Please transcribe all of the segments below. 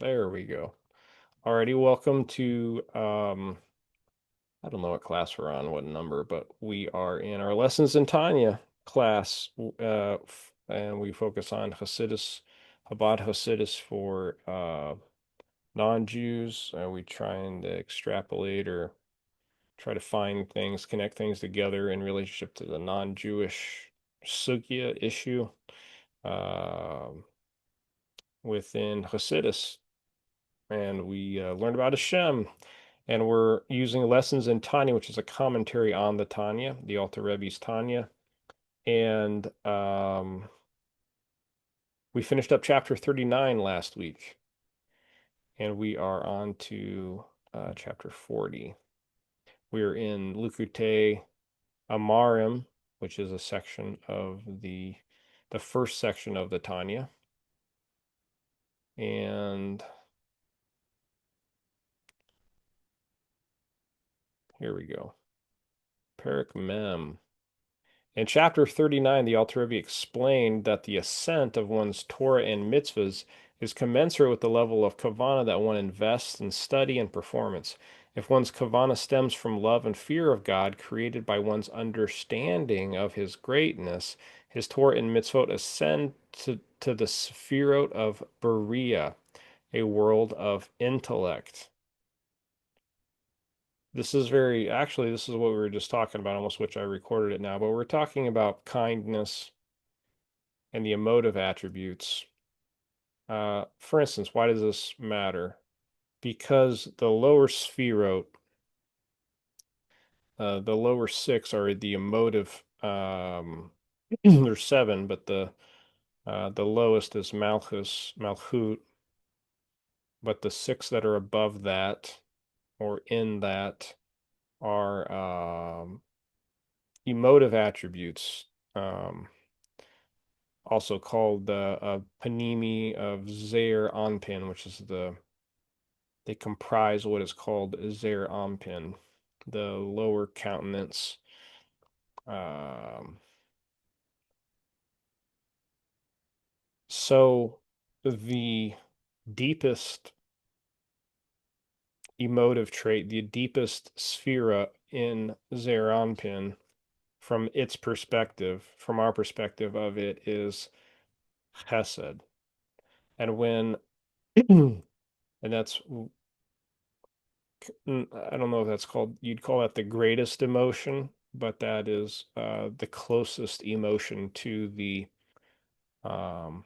There we go. Alrighty, welcome to I don't know what class we're on, what number, but we are in our Lessons in Tanya class, and we focus on Hasidus, Chabad Hasidus for non-Jews. We try and extrapolate or try to find things, connect things together in relationship to the non-Jewish sugya issue um within Hasidus. And we learned about Hashem. And we're using Lessons in Tanya, which is a commentary on the Tanya, the Alter Rebbe's Tanya. And we finished up chapter 39 last week, and we are on to chapter 40. We're in Likutei Amarim, which is a section of the first section of the Tanya. And here we go. Perik Mem. In chapter 39, the Alter Rebbe explained that the ascent of one's Torah and mitzvahs is commensurate with the level of kavana that one invests in study and performance. If one's kavana stems from love and fear of God created by one's understanding of his greatness, his Torah and mitzvot ascend to the sefirot of Beriah, a world of intellect. This is this is what we were just talking about, almost which I recorded it now, but we're talking about kindness and the emotive attributes. For instance, why does this matter? Because the lower six are the emotive. There's seven, but the lowest is Malchut, but the six that are above that or in that are emotive attributes. Also called the panimi of Zeir Anpin, which is they comprise what is called Zeir Anpin, the lower countenance. Um, so the deepest emotive trait, the deepest sphera in Zeir Anpin, from its perspective, from our perspective of it, is Chesed. And when, and that's I don't know if that's called, you'd call that the greatest emotion, but that is the closest emotion to the um,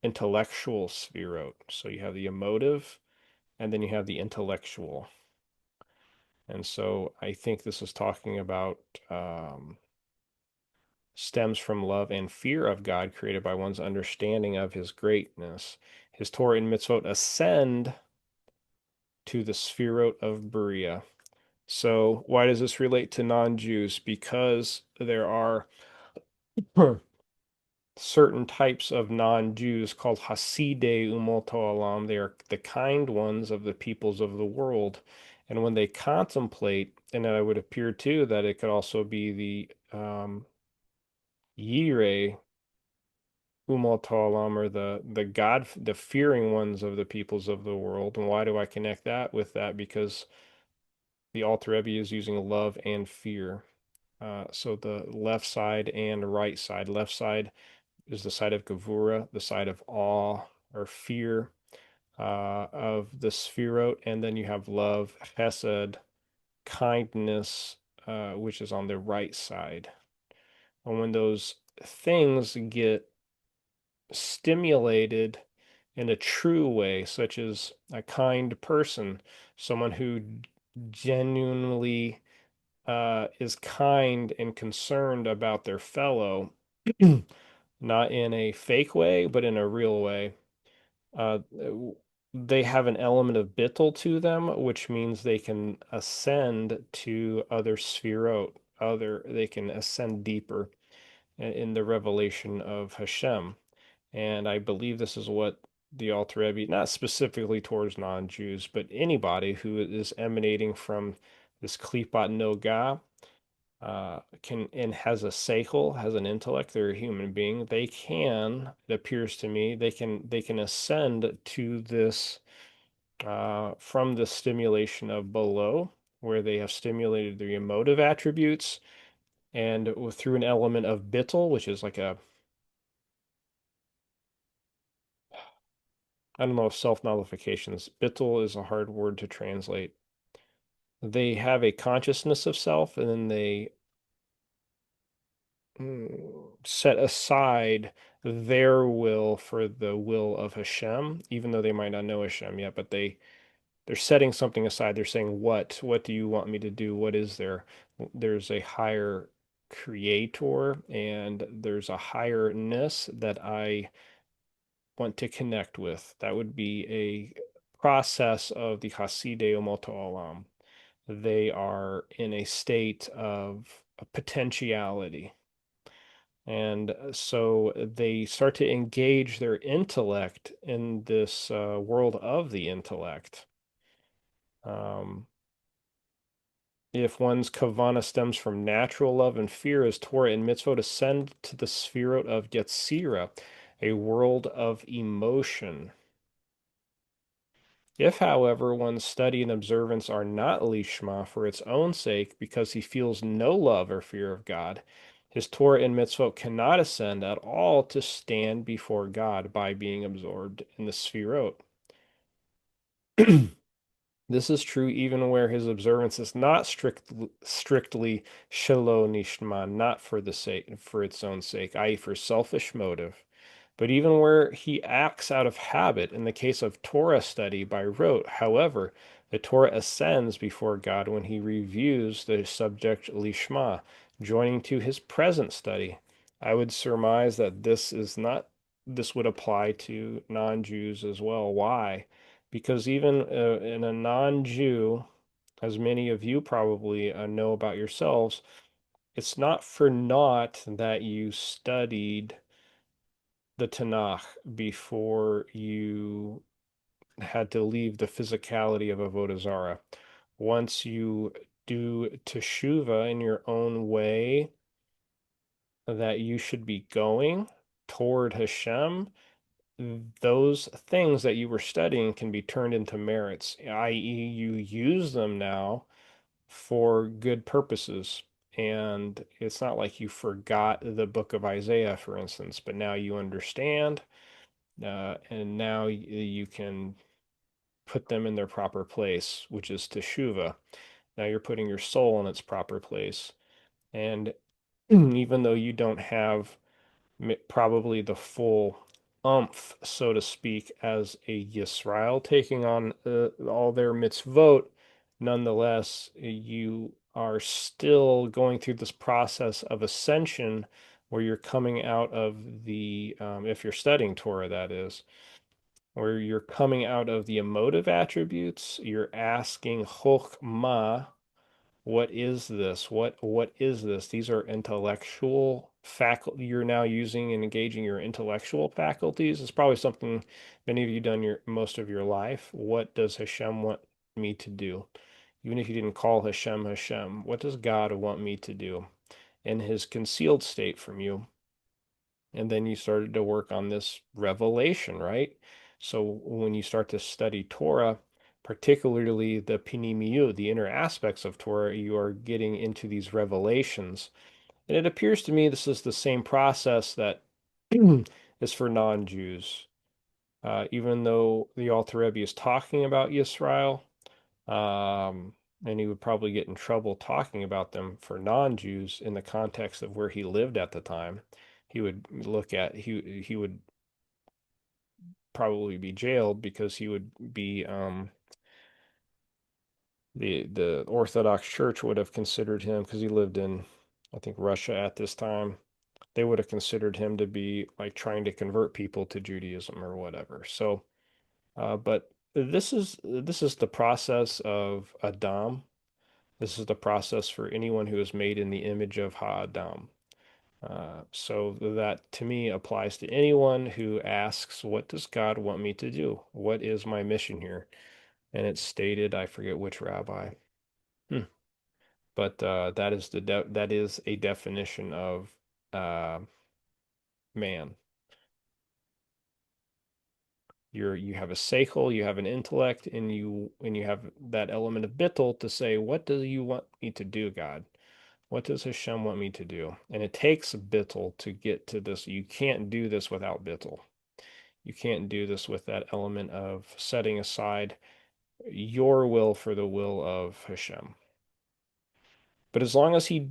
intellectual spherot. So you have the emotive and then you have the intellectual. And so I think this is talking about stems from love and fear of God created by one's understanding of his greatness. His Torah and mitzvot ascend to the sphirot of Beriah. So why does this relate to non-Jews? Because there are certain types of non-Jews called Hasidei Umot Olam. They are the kind ones of the peoples of the world. And when they contemplate, and it would appear too that it could also be the Yireh Umot Olam, or the God, the fearing ones of the peoples of the world. And why do I connect that with that? Because the Alter Rebbe is using love and fear. So the left side and right side. Left side is the side of Gevura, the side of awe or fear of the Sphirot. And then you have love, Chesed, kindness, which is on the right side. And when those things get stimulated in a true way, such as a kind person, someone who genuinely is kind and concerned about their fellow, not in a fake way, but in a real way. Uh, they have an element of bittul to them, which means they can ascend to other sphirot, they can ascend deeper in the revelation of Hashem. And I believe this is what the Alter Rebbe, not specifically towards non-Jews, but anybody who is emanating from this Klipat Noga, can and has a seichel, has an intellect, they're a human being, they can, it appears to me, they can ascend to this. from the stimulation of below, where they have stimulated the emotive attributes, and through an element of bittul, which is like a, I don't know if self-nullifications. Bittul is a hard word to translate. They have a consciousness of self, and then they set aside their will for the will of Hashem, even though they might not know Hashem yet, but they're setting something aside. They're saying, what do you want me to do? What is there? There's a higher creator and there's a higher-ness that I want to connect with. That would be a process of the Hasidei Umoto Olam. They are in a state of potentiality. And so they start to engage their intellect in this world of the intellect. Um, if one's kavana stems from natural love and fear, as Torah and mitzvot ascend to the spherot of Yetzira, a world of emotion. If, however, one's study and observance are not lishma for its own sake, because he feels no love or fear of God, his Torah and mitzvot cannot ascend at all to stand before God by being absorbed in the sphirot. This is true even where his observance is not strictly shelo nishma, not for the sake for its own sake, i.e., for selfish motive. But even where he acts out of habit, in the case of Torah study by rote, however, the Torah ascends before God when he reviews the subject lishma, joining to his present study. I would surmise that this would apply to non-Jews as well. Why? Because even in a non-Jew, as many of you probably know about yourselves, it's not for naught that you studied the Tanakh before you had to leave the physicality of Avodah Zarah. Once you do teshuva in your own way that you should be going toward Hashem, those things that you were studying can be turned into merits, i.e., you use them now for good purposes. And it's not like you forgot the book of Isaiah, for instance, but now you understand, and now you can put them in their proper place, which is teshuva. Now you're putting your soul in its proper place. And even though you don't have probably the full umph, so to speak, as a Yisrael taking on all their mitzvot, nonetheless, you are still going through this process of ascension where you're coming out of the, if you're studying Torah, that is, where you're coming out of the emotive attributes, you're asking Chokhmah, what is this? What is this? These are intellectual faculty you're now using and engaging your intellectual faculties. It's probably something many of you done your most of your life. What does Hashem want me to do? Even if you didn't call Hashem Hashem, what does God want me to do in his concealed state from you? And then you started to work on this revelation, right? So when you start to study Torah, particularly the Pinimiyu, the inner aspects of Torah, you are getting into these revelations. And it appears to me this is the same process that is for non-Jews. Even though the Alter Rebbe is talking about Yisrael, um, and he would probably get in trouble talking about them for non-Jews in the context of where he lived at the time. He would probably be jailed because he would be the Orthodox Church would have considered him because he lived in, I think, Russia at this time. They would have considered him to be like trying to convert people to Judaism or whatever. So, but this is the process of Adam. This is the process for anyone who is made in the image of Ha-Adam. So that to me applies to anyone who asks, what does God want me to do? What is my mission here? And it's stated, I forget which rabbi, hmm. But that is a definition of uh, man. You have a seichel, you have an intellect, and you have that element of bittul to say, what do you want me to do, God? What does Hashem want me to do? And it takes bittul to get to this. You can't do this without bittul. You can't do this with that element of setting aside your will for the will of Hashem. But as long as he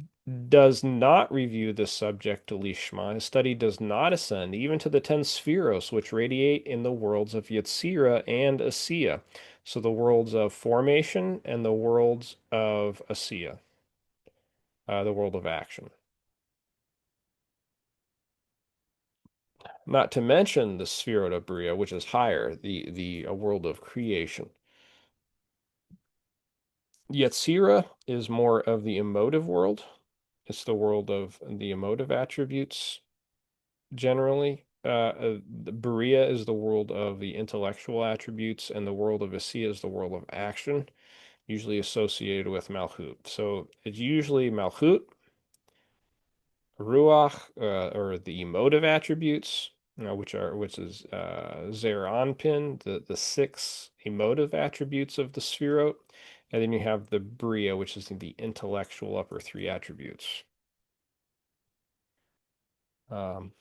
does not review this subject to Lishma, his study does not ascend even to the 10 spheros, which radiate in the worlds of Yetzira and Asiya. So the worlds of formation and the worlds of Asiya, the world of action. Not to mention the Sphirot of Bria, which is higher, the world of creation. Yetzira is more of the emotive world. It's the world of the emotive attributes generally. The Berea is the world of the intellectual attributes, and the world of Asiya is the world of action, usually associated with Malchut. So it's usually Malchut, Ruach, or the emotive attributes, which is Zeir Anpin, the six emotive attributes of the Sphirot, and then you have the Bria, which is the intellectual upper three attributes. Um,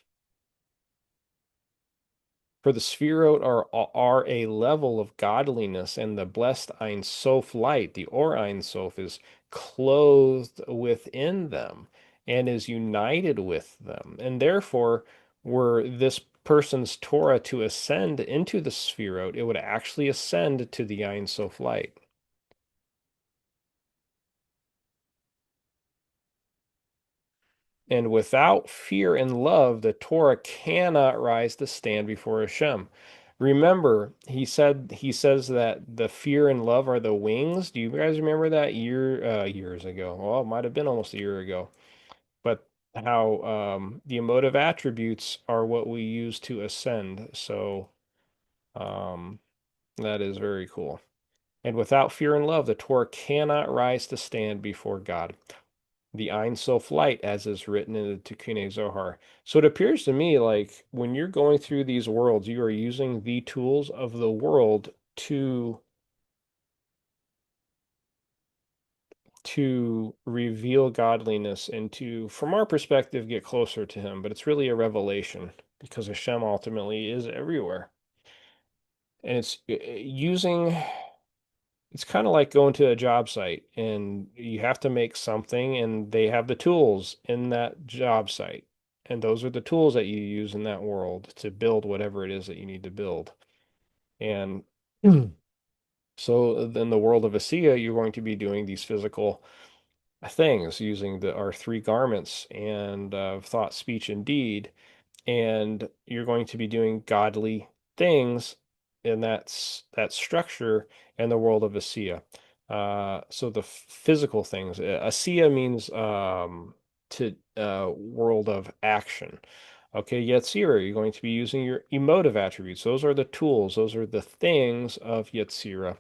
For the Sphirot are a level of godliness, and the blessed Ein Sof light, the Or Ein Sof, is clothed within them and is united with them. And therefore, were this person's Torah to ascend into the Sphirot, it would actually ascend to the Ein Sof light. And without fear and love, the Torah cannot rise to stand before Hashem. Remember, he says that the fear and love are the wings. Do you guys remember that years ago? Well, it might have been almost a year ago. But how the emotive attributes are what we use to ascend. So um, that is very cool. And without fear and love, the Torah cannot rise to stand before God, the Ein Sof light, as is written in the Tikkun Zohar. So it appears to me like when you're going through these worlds, you are using the tools of the world to reveal godliness and to, from our perspective, get closer to Him. But it's really a revelation because Hashem ultimately is everywhere. And it's using it's kind of like going to a job site and you have to make something and they have the tools in that job site. And those are the tools that you use in that world to build whatever it is that you need to build. And so in the world of Asiya, you're going to be doing these physical things using our three garments and thought, speech, and deed, and you're going to be doing godly things in that structure in the world of Asiya. So the physical things. Asiya means to world of action. Okay, Yetzira, you're going to be using your emotive attributes. Those are the tools. Those are the things of Yetzira.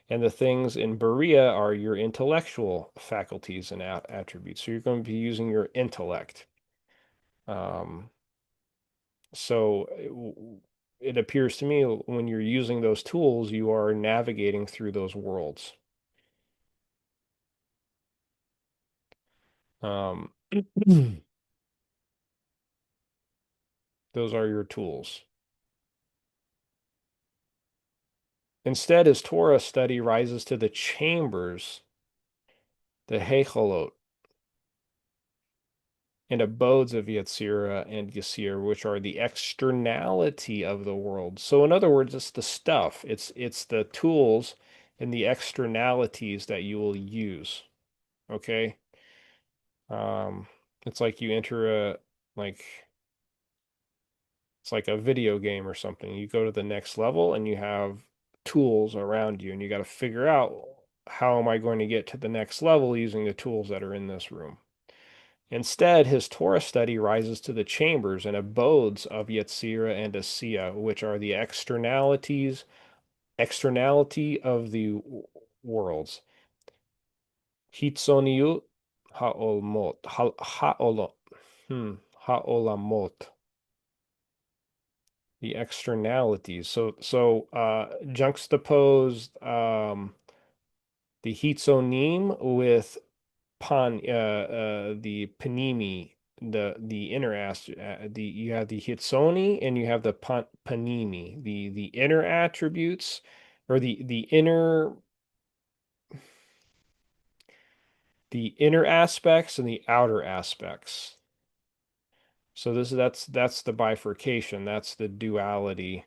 And the things in Berea are your intellectual faculties and attributes. So you're going to be using your intellect. Um, so it appears to me when you're using those tools, you are navigating through those worlds. Um, those are your tools. Instead, his Torah study rises to the chambers, the Hecholot, and abodes of Yetzirah and Yesir, which are the externality of the world. So, in other words, it's the stuff, it's the tools and the externalities that you will use. Okay. Um, it's like you enter like it's like a video game or something. You go to the next level and you have tools around you, and you got to figure out how am I going to get to the next level using the tools that are in this room. Instead, his Torah study rises to the chambers and abodes of Yetzirah and Asiya, which are the externality of the worlds. Hitzoniut ha'olmot, ha'olot, ha'olamot. The externalities. Juxtapose the hitsonim with the panimi, the inner the you have the hitsoni and you have the panimi, the inner attributes or the inner aspects and the outer aspects. So that's the bifurcation. That's the duality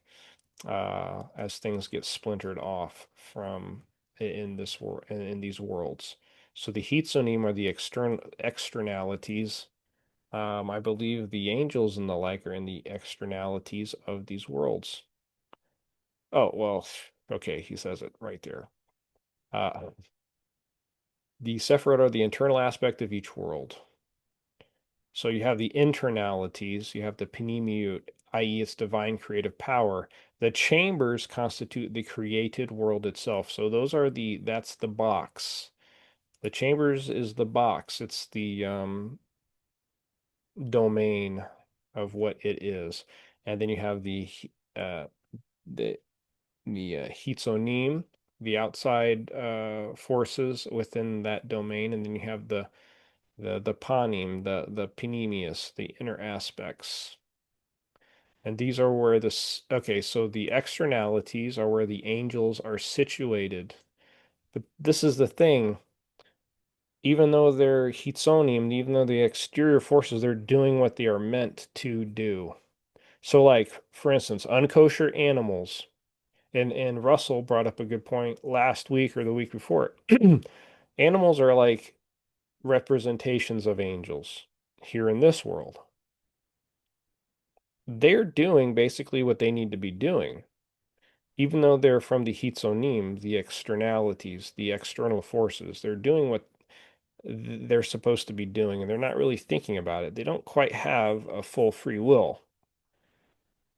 as things get splintered off from in this world in these worlds. So the hitsonim are the externalities. I believe the angels and the like are in the externalities of these worlds. Oh, well, okay, he says it right there. The Sephirot are the internal aspect of each world. So you have the internalities, you have the Panimiyut, i.e., its divine creative power. The chambers constitute the created world itself. So that's the box. The chambers is the box. It's the domain of what it is. And then you have uh, the hitsonim, the outside forces within that domain, and then you have the panim, the panemius, the inner aspects. And these are where okay, so the externalities are where the angels are situated. But this is the thing, even though they're hitsonim, even though the exterior forces, they're doing what they are meant to do. So like, for instance, unkosher animals, and Russell brought up a good point last week or the week before. Animals are like representations of angels here in this world. They're doing basically what they need to be doing, even though they're from the hitsonim, the externalities, the external forces. They're doing what they're supposed to be doing, and they're not really thinking about it. They don't quite have a full free will.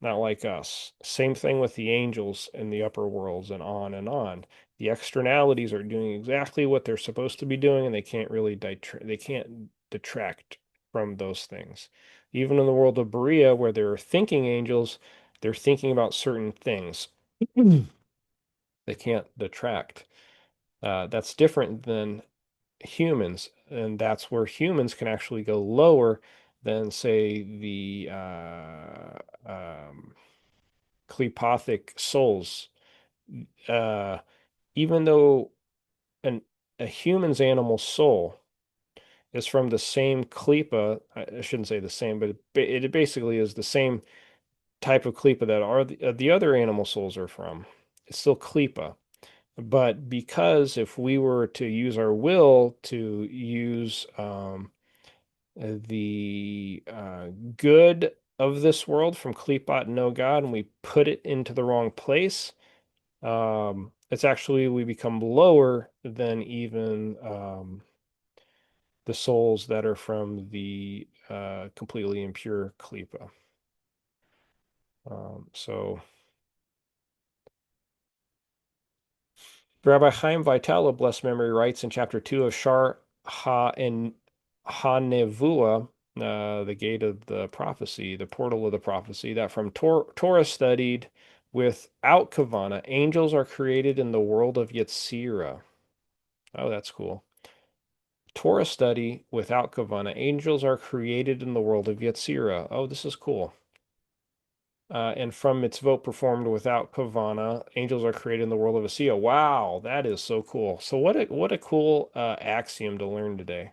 Not like us. Same thing with the angels in the upper worlds and on and on. The externalities are doing exactly what they're supposed to be doing, and they can't really they can't detract from those things. Even in the world of Berea, where they're thinking angels, they're thinking about certain things. They can't detract. That's different than humans, and that's where humans can actually go lower than, say, the Cleopathic souls. Uh, Even though an a human's animal soul is from the same klipa, I shouldn't say the same, but it basically is the same type of klipa that the other animal souls are from. It's still klipa. But because if we were to use our will to use the good of this world from Klipot No God and we put it into the wrong place, it's actually we become lower than even the souls that are from the completely impure Klippa. So Rabbi Chaim Vitala, blessed memory, writes in chapter 2 of Shar Ha and Ha-Nevuah, the gate of the prophecy, the portal of the prophecy, that from Torah studied without kavana, angels are created in the world of Yetzirah. Oh, that's cool. Torah study without kavana, angels are created in the world of Yetzirah. Oh, this is cool. And from mitzvot performed without kavana, angels are created in the world of Asiya. Wow, that is so cool. So what a cool axiom to learn today.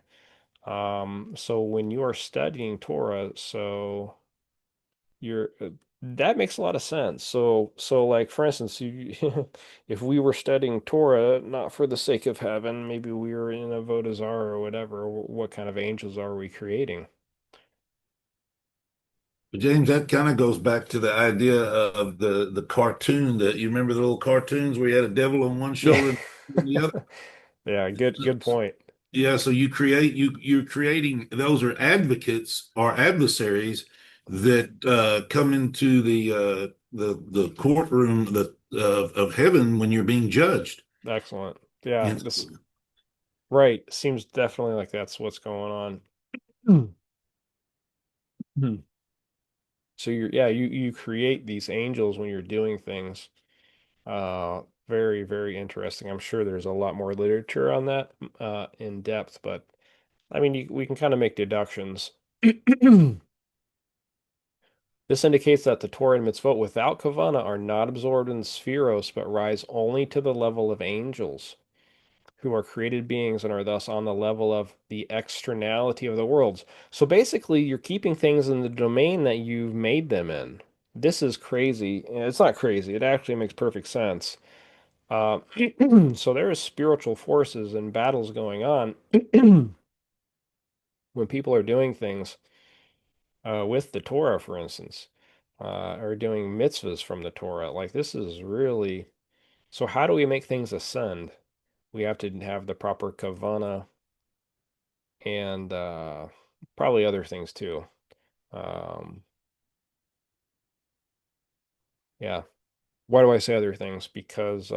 So when you are studying Torah, so you're that makes a lot of sense. So like for instance, if we were studying Torah not for the sake of heaven, maybe we were in a Avodah or whatever. What kind of angels are we creating? But James, that kind of goes back to the idea of the cartoon that you remember the little cartoons where you had a devil on one Yeah. shoulder and on the other. Yeah, good point. Yeah, so you're creating those are advocates or adversaries that come into the courtroom of heaven when you're being judged. Excellent. Yeah, And this right. Seems definitely like that's what's going on. Hmm. So yeah, you create these angels when you're doing things. Very, very interesting. I'm sure there's a lot more literature on that in depth, but I mean, we can kind of make deductions. This indicates that the Torah and Mitzvot without Kavana are not absorbed in the spheros, but rise only to the level of angels, who are created beings and are thus on the level of the externality of the worlds. So basically, you're keeping things in the domain that you've made them in. This is crazy. It's not crazy. It actually makes perfect sense. Uh, so there is spiritual forces and battles going on when people are doing things with the Torah, for instance, or doing mitzvahs from the Torah. Like this is really so. How do we make things ascend? We have to have the proper kavana and probably other things too. Um, yeah. Why do I say other things? Because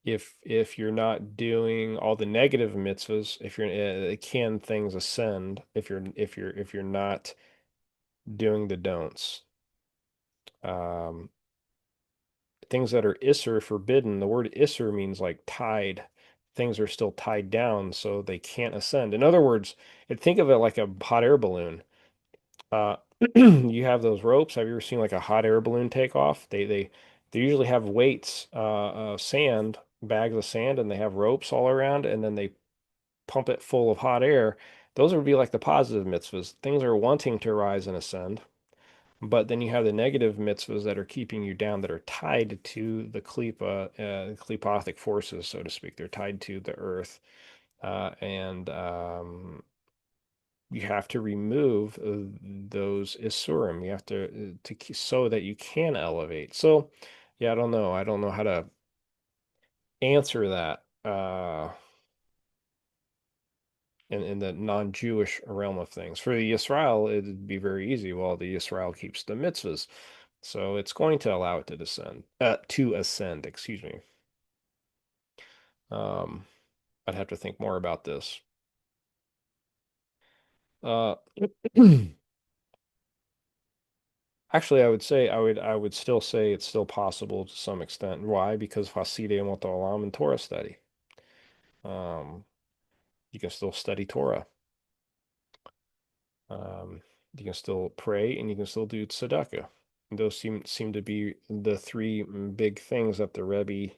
if you're not doing all the negative mitzvahs, if you're can things ascend if you're not doing the don'ts. Um, Things that are isser forbidden. The word isser means like tied. Things are still tied down, so they can't ascend. In other words, think of it like a hot air balloon. Uh, you have those ropes. Have you ever seen like a hot air balloon take off? They usually have weights, sand, bags of sand, and they have ropes all around, and then they pump it full of hot air. Those would be like the positive mitzvahs. Things are wanting to rise and ascend. But then you have the negative mitzvahs that are keeping you down, that are tied to the klipothic forces, so to speak. They're tied to the earth, and you have to remove those isurim. You have to so that you can elevate. So, yeah, I don't know. I don't know how to answer that in the non-Jewish realm of things. For the Yisrael, it'd be very easy. Well, the Yisrael keeps the mitzvahs, so it's going to allow it to ascend. Excuse me. Um, I'd have to think more about this. Uh, Actually, I would still say it's still possible to some extent. Why? Because Hasidei Emot Olam and Torah study. Um, you can still study Torah. Um, you can still pray and you can still do tzedakah. And those seem to be the three big things that the Rebbe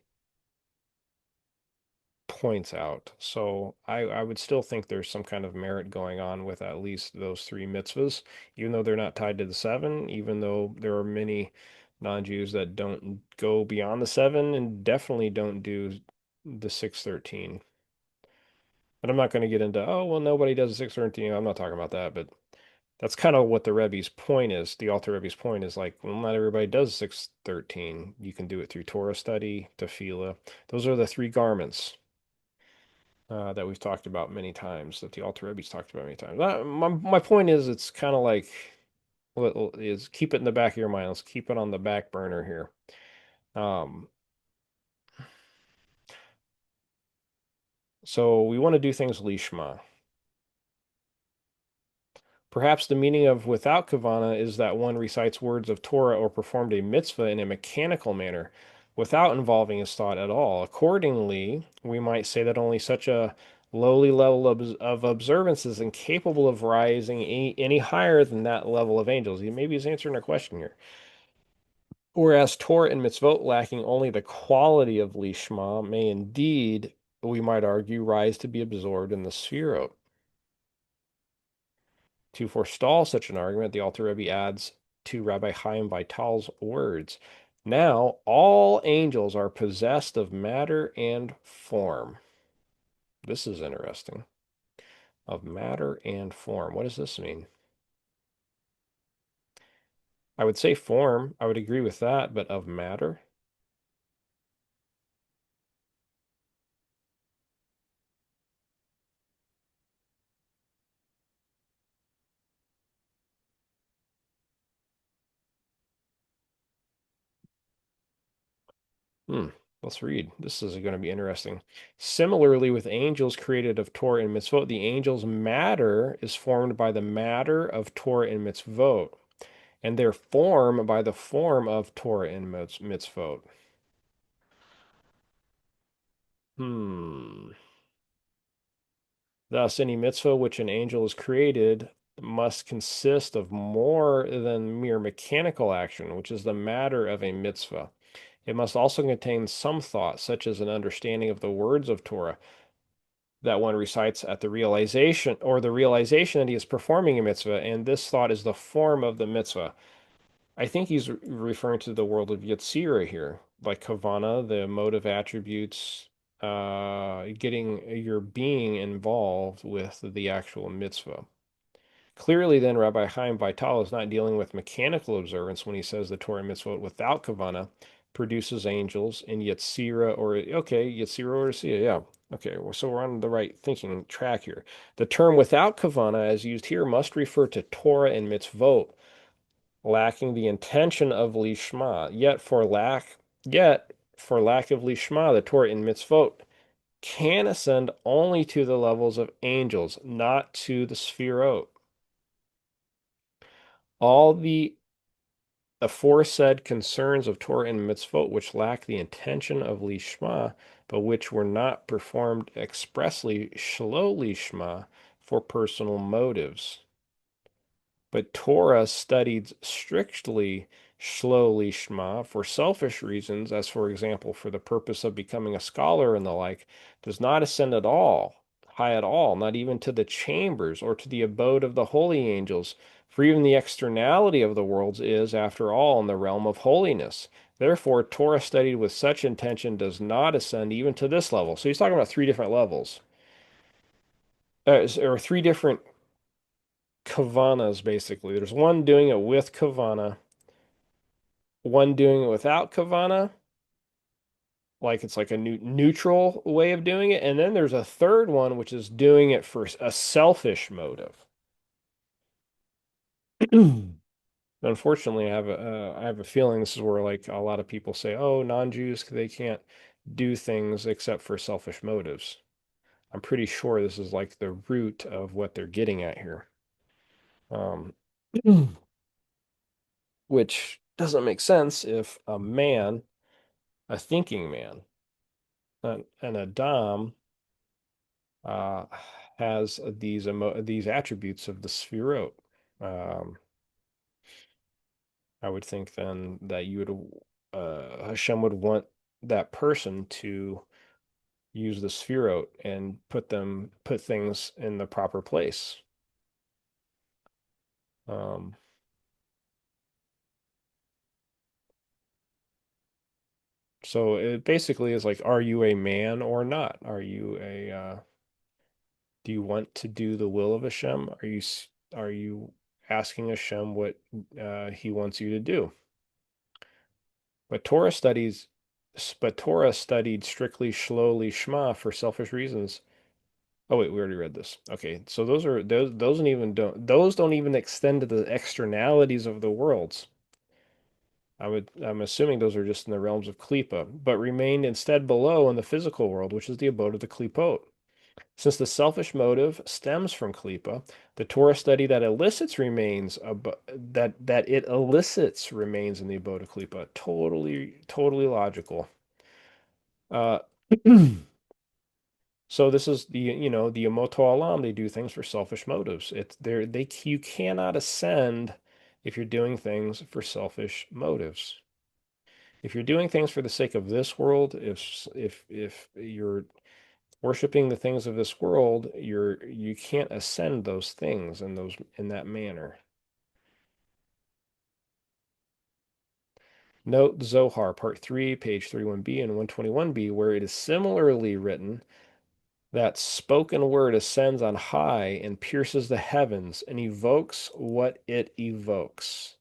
points out. So I would still think there's some kind of merit going on with at least those three mitzvahs, even though they're not tied to the seven, even though there are many non-Jews that don't go beyond the seven and definitely don't do the 613. But I'm not going to get into, oh, well, nobody does the 613. I'm not talking about that, but that's kind of what the Rebbe's point is. The Alter Rebbe's point is like, well, not everybody does 613. You can do it through Torah study, tefillah. Those are the three garments that we've talked about many times, that the Alter Rebbe's talked about many times. My point is, it's kind of like, is keep it in the back of your mind. Let's keep it on the back burner here. Um, so we want to do things lishma. Perhaps the meaning of without kavana is that one recites words of Torah or performed a mitzvah in a mechanical manner without involving his thought at all. Accordingly, we might say that only such a lowly level of observance is incapable of rising any higher than that level of angels. Maybe he's answering a question here. Whereas Torah and mitzvot lacking only the quality of lishma may indeed, we might argue, rise to be absorbed in the sphirot. To forestall such an argument, the Alter Rebbe adds to Rabbi Chaim Vital's words. Now, all angels are possessed of matter and form. This is interesting. Of matter and form. What does this mean? I would say form. I would agree with that, but of matter? Hmm. Let's read. This is going to be interesting. Similarly, with angels created of Torah and mitzvot, the angel's matter is formed by the matter of Torah and mitzvot, and their form by the form of Torah and mitzvot. Hmm. Thus, any mitzvah which an angel is created must consist of more than mere mechanical action, which is the matter of a mitzvah. It must also contain some thought, such as an understanding of the words of Torah that one recites at the realization or the realization that he is performing a mitzvah, and this thought is the form of the mitzvah. I think he's referring to the world of Yetzirah here, like Kavana, the motive attributes, getting your being involved with the actual mitzvah. Clearly, then, Rabbi Chaim Vital is not dealing with mechanical observance when he says the Torah mitzvot without kavana produces angels in Yetzirah or, okay, Yetzirah or Sia, yeah. Okay, well, so we're on the right thinking track here. The term without kavana, as used here, must refer to Torah and mitzvot, lacking the intention of lishma. Yet for lack of lishma, the Torah and mitzvot can ascend only to the levels of angels, not to the sphirot. All the aforesaid concerns of Torah and mitzvot, which lack the intention of lishma, but which were not performed expressly shlo lishma for personal motives. But Torah studied strictly shlo lishma for selfish reasons, as for example, for the purpose of becoming a scholar and the like, does not ascend at all, high at all, not even to the chambers or to the abode of the holy angels. For even the externality of the worlds is, after all, in the realm of holiness. Therefore, Torah studied with such intention does not ascend even to this level. So he's talking about three different levels, or three different kavanas, basically. There's one doing it with kavana, one doing it without kavana, like it's like a neutral way of doing it, and then there's a third one which is doing it for a selfish motive. Unfortunately, I have a feeling this is where like a lot of people say, "Oh, non-Jews they can't do things except for selfish motives." I'm pretty sure this is like the root of what they're getting at here, um, which doesn't make sense if a man, a thinking man, an Adam, uh, has these attributes of the Sphirot. Um, I would think then that you would Hashem would want that person to use the Sphirot and put things in the proper place. Um, so it basically is like, are you a man or not? Do you want to do the will of Hashem? Are you asking Hashem what he wants you to do? But Torah studied strictly slowly Shema for selfish reasons. Oh wait, we already read this. Okay, so those don't even extend to the externalities of the worlds. I'm assuming those are just in the realms of Klipa, but remained instead below in the physical world, which is the abode of the Klipot. Since the selfish motive stems from Klipa, the Torah study that it elicits remains in the abode of Klipa. Totally logical. Uh, so this is the Emoto Alam. They do things for selfish motives. You cannot ascend if you're doing things for selfish motives. If you're doing things for the sake of this world, if you're worshiping the things of this world, you can't ascend those things in that manner. Note Zohar, Part 3, page 31b and 121b, where it is similarly written that spoken word ascends on high and pierces the heavens and evokes what it evokes.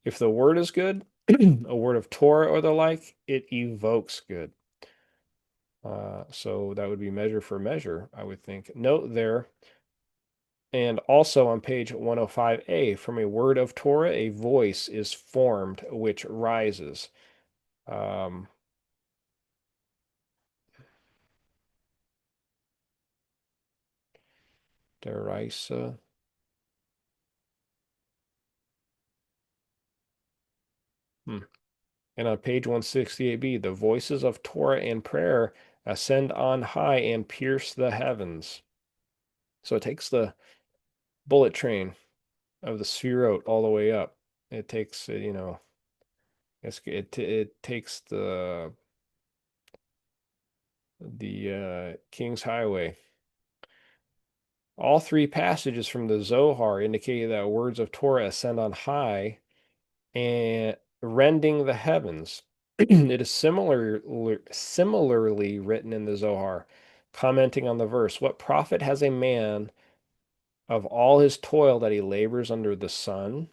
If the word is good, a word of Torah or the like, it evokes good. So that would be measure for measure, I would think. Note there, and also on page 105a, from a word of Torah, a voice is formed which rises. Um, Derisa. Hmm. And on page 168b, the voices of Torah and prayer ascend on high and pierce the heavens. So it takes the bullet train of the Sefirot all the way up. It takes, it takes the King's Highway. All three passages from the Zohar indicate that words of Torah ascend on high and rending the heavens. It is similarly written in the Zohar, commenting on the verse, "What profit has a man of all his toil that he labors under the sun?"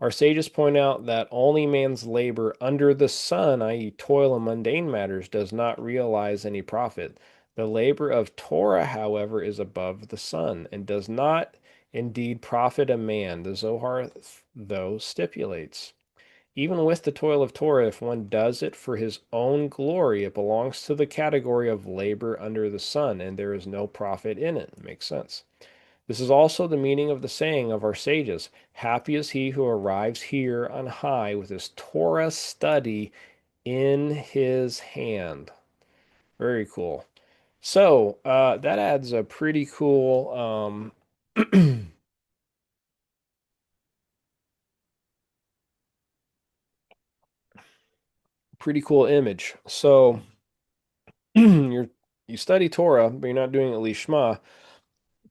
Our sages point out that only man's labor under the sun, i.e., toil in mundane matters, does not realize any profit. The labor of Torah, however, is above the sun and does not indeed profit a man. The Zohar, though, stipulates. Even with the toil of Torah, if one does it for his own glory, it belongs to the category of labor under the sun, and there is no profit in it. Makes sense. This is also the meaning of the saying of our sages, "Happy is he who arrives here on high with his Torah study in his hand." Very cool. So that adds a pretty cool, pretty cool image. So you study Torah, but you're not doing it lishma.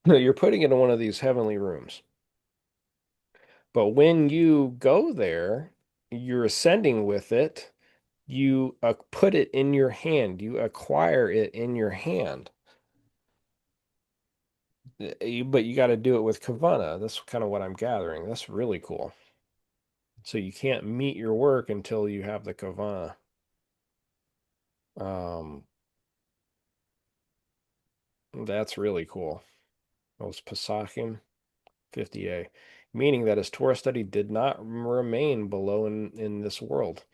You're putting it in one of these heavenly rooms. But when you go there, you're ascending with it. You put it in your hand. You acquire it in your hand. But you got to do it with kavana. That's kind of what I'm gathering. That's really cool. So you can't meet your work until you have the kavana. Um, that's really cool. Those Pesachim 50a, meaning that his Torah study did not remain below in this world.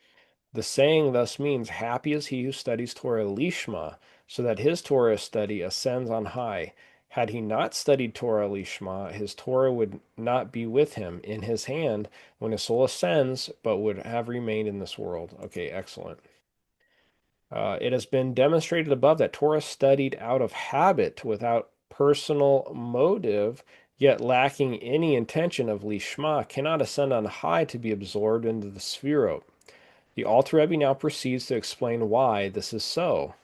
The saying thus means, "Happy is he who studies Torah lishma, so that his Torah study ascends on high. Had he not studied Torah lishma, his Torah would not be with him in his hand when his soul ascends, but would have remained in this world." Okay, excellent. It has been demonstrated above that Torah studied out of habit without personal motive, yet lacking any intention of lishma, cannot ascend on high to be absorbed into the sefirot. The Alter Rebbe now proceeds to explain why this is so.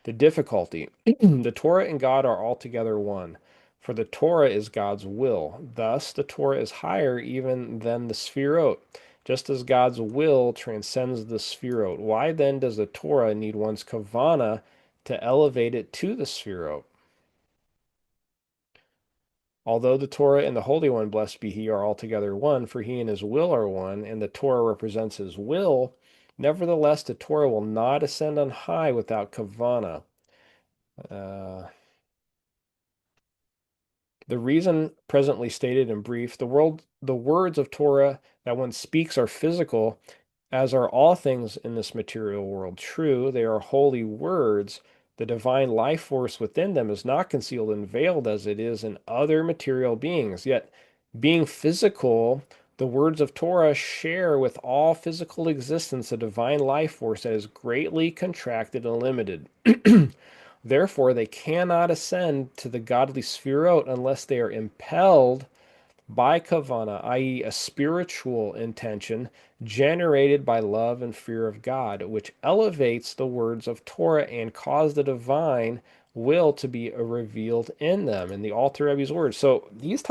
The difficulty. The Torah and God are altogether one, for the Torah is God's will. Thus, the Torah is higher even than the Sefirot, just as God's will transcends the Sefirot. Why then does the Torah need one's kavana to elevate it to the Sefirot? Although the Torah and the Holy One, blessed be He, are altogether one, for He and His will are one, and the Torah represents His will, nevertheless the Torah will not ascend on high without kavana. Uh, the reason presently stated in brief, the words of Torah that one speaks are physical, as are all things in this material world. True, they are holy words. The divine life force within them is not concealed and veiled as it is in other material beings. Yet, being physical, the words of Torah share with all physical existence a divine life force that is greatly contracted and limited. Therefore, they cannot ascend to the godly sefirot unless they are impelled by kavana, i.e., a spiritual intention generated by love and fear of God, which elevates the words of Torah and cause the divine will to be revealed in them in the Alter Rebbe's words. So he's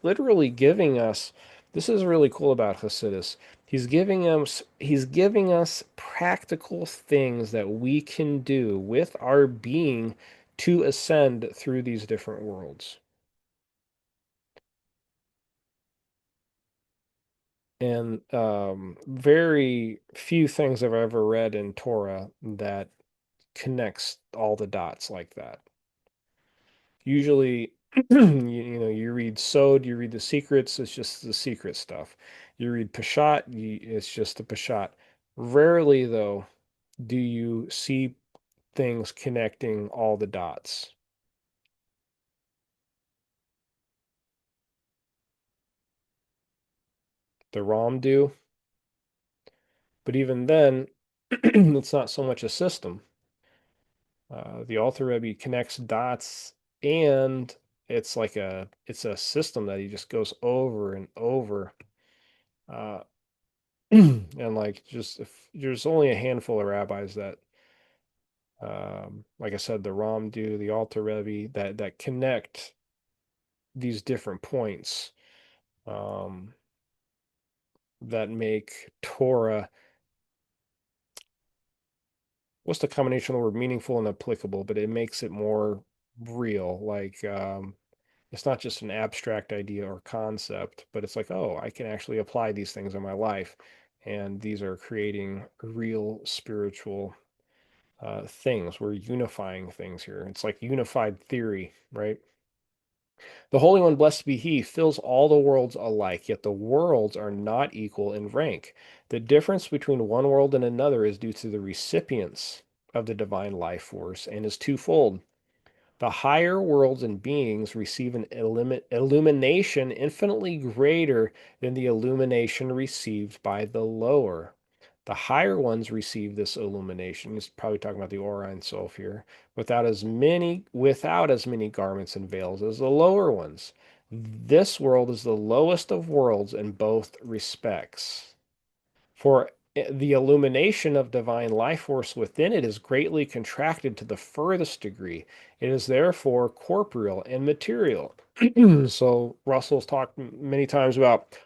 literally giving us, this is really cool about Hasidus. He's giving us practical things that we can do with our being to ascend through these different worlds. And very few things I've ever read in Torah that connects all the dots like that. Usually, You know, you read Sod, you read the secrets, it's just the secret stuff. You read Peshat, it's just the Peshat. Rarely, though, do you see things connecting all the dots. The ROM do, but even then, it's not so much a system. The Alter Rebbe connects dots, and it's a system that he just goes over and over. Uh, and like just if there's only a handful of rabbis that, like I said, the Ram do, the Alter Rebbe that connect these different points, um, that make Torah, what's the combination of the word meaningful and applicable, but it makes it more real. Like, it's not just an abstract idea or concept, but it's like, oh, I can actually apply these things in my life. And these are creating real spiritual things. We're unifying things here. It's like unified theory, right? The Holy One, blessed be He, fills all the worlds alike, yet the worlds are not equal in rank. The difference between one world and another is due to the recipients of the divine life force and is twofold. The higher worlds and beings receive an illumination infinitely greater than the illumination received by the lower. The higher ones receive this illumination. He's probably talking about the Orion Self here, without as many garments and veils as the lower ones. This world is the lowest of worlds in both respects. For the illumination of divine life force within it is greatly contracted to the furthest degree. It is therefore corporeal and material. So Russell's talked many times about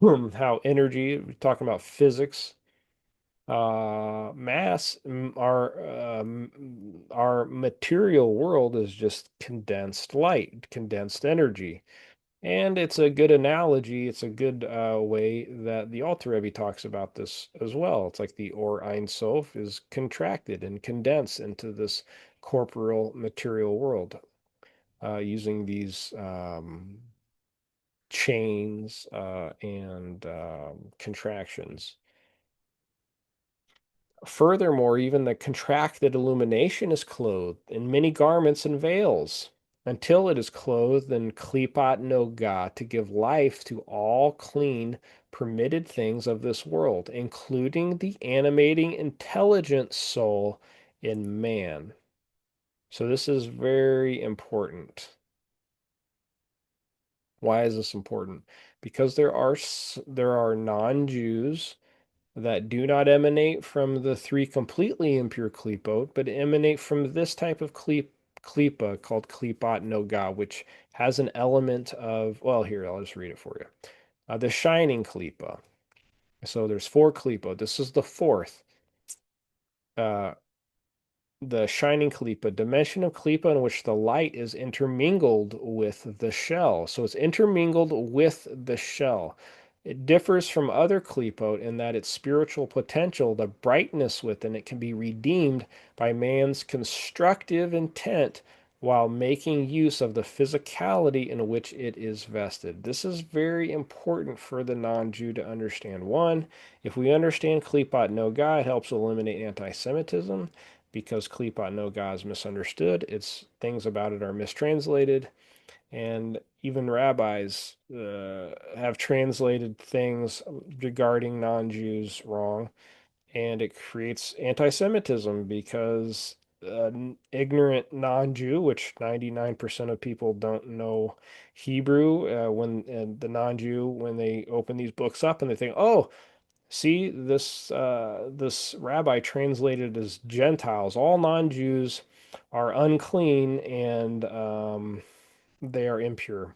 how energy, talking about physics, mass, our material world is just condensed light, condensed energy. And it's a good analogy. It's a good way that the Alter Rebbe talks about this as well. It's like the Or Ein Sof is contracted and condensed into this corporeal material world, using these chains and contractions. Furthermore, even the contracted illumination is clothed in many garments and veils, until it is clothed in klipat noga to give life to all clean, permitted things of this world, including the animating, intelligent soul in man. So this is very important. Why is this important? Because there are non-Jews that do not emanate from the three completely impure klipot, but emanate from this type of klipa called klipat noga, which has an element of, well, here, I'll just read it for you. The shining klipa. So there's four klipa. This is the fourth. Uh, the shining klipa, dimension of klipa in which the light is intermingled with the shell. So it's intermingled with the shell. It differs from other klipot in that its spiritual potential, the brightness within it, can be redeemed by man's constructive intent while making use of the physicality in which it is vested. This is very important for the non-Jew to understand. One, if we understand klipat noga, it helps eliminate anti-Semitism because klipat noga is misunderstood. It's things about it are mistranslated, and even rabbis have translated things regarding non-Jews wrong, and it creates anti-Semitism because ignorant non-Jew, which 99% of people don't know Hebrew, when the non-Jew, when they open these books up and they think, oh, see, this rabbi translated as Gentiles. All non-Jews are unclean and they are impure.